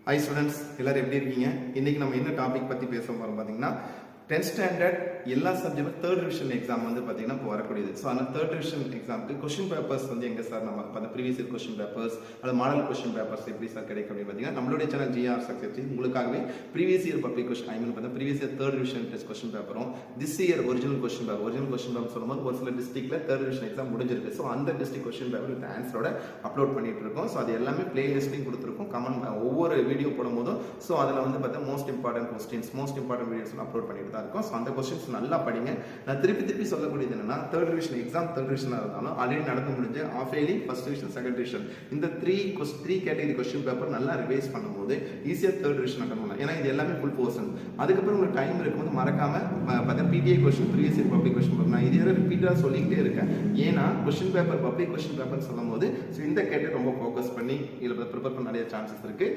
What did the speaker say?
Hi students, எல்லாரும் எப்படி இருக்கீங்க? இன்னைக்கு நம்ம என்ன டாபிக் பத்தி பேச போறோம் பாத்தீங்கன்னா 10th ஸ்டாண்டர்ட் எல்லா சப்ஜெக்ட் தேர்ட் ரிவிஷன் எக்ஸாம் வந்து பாத்தீங்கன்னா இப்போ வரக்கூடியது. ஸோ அந்த தேர்ட் ரிவிஷன் எக்ஸாம்க்கு கொஸ்டின் பேப்பர்ஸ் வந்து எங்க சார் நம்ம அந்த ப்ரீவியஸ் இயர் கொஸ்டின் பேப்பர்ஸ் அல்லது மாடல் கொஸ்டின் பேப்பர்ஸ் எப்படி சார் கிடைக்கும் அப்படின்னு பார்த்தீங்கன்னா நம்மளுடைய சேனல் ஜிஆர் சக்சஸ் உங்களுக்காகவே ப்ரீவியஸ் இயர் பப்ளிக் கொஸ்டின் பார்த்தா previous year third revision test question பேப்பரும் this year original question paper சொல்லும்போது ஒரு சில டிஸ்ட்ரிக்ட்ல தேர்ட் ரிவிஷன் எக்ஸாம் முடிஞ்சிருக்கு. ஸோ அந்த டிஸ்ட்ரிக்ட் கொஸ்டின் பேப்பர் வித் ஆன்சரோட அப்லோட் பண்ணிட்டு இருக்கோம். ஸோ அது எல்லாமே பிளேலிஸ்ட்லையும் கொடுத்துருக்கோம். கமெண்ட் ஒவ்வொரு வீடியோ போடும்போதும் ஸோ அதில் வந்து பார்த்தா most important questions most important videos upload பண்ணிட்டு தான் இருக்கும். ஸோ அந்த கொஸ்டின்ஸ் நல்லா படிங்க. நான் திருப்பி சொல்லக்கூடியது என்னன்னா தேர்ட் ரிவிஷன் எக்ஸாம் தேர்ட் ரிவிஷனாக இருந்தாலும் ஆல்ரெடி நடந்து முடிஞ்ச half yearly first revision second revision இந்த த்ரீ கேட்டகரி கொஸ்டின் பேப்பர் நல்லா ரிவைஸ் பண்ணும்போது ஈஸியாக தேர்ட் ரிவிஷன் அட்டன் பண்ணலாம். ஏன்னா இது எல்லாமே ஃபுல் போர்ஷன். அதுக்கப்புறம் உங்களுக்கு டைம் இருக்கும்போது மறக்காம பார்த்தா PTI question previous year public question paper நான் இதே ரிப்பீட்டாக சொல்லிக்கிட்டே இருக்கேன். ஏன்னா question paper public question paper சொல்லும் போது ஸோ இந்த கேட்டகரி ரொம்ப ஃபோக்கஸ் பண்ணி இதில் ப்ரிப்பேர் பண்ண நிறைய சான்சஸ் இருக்கு.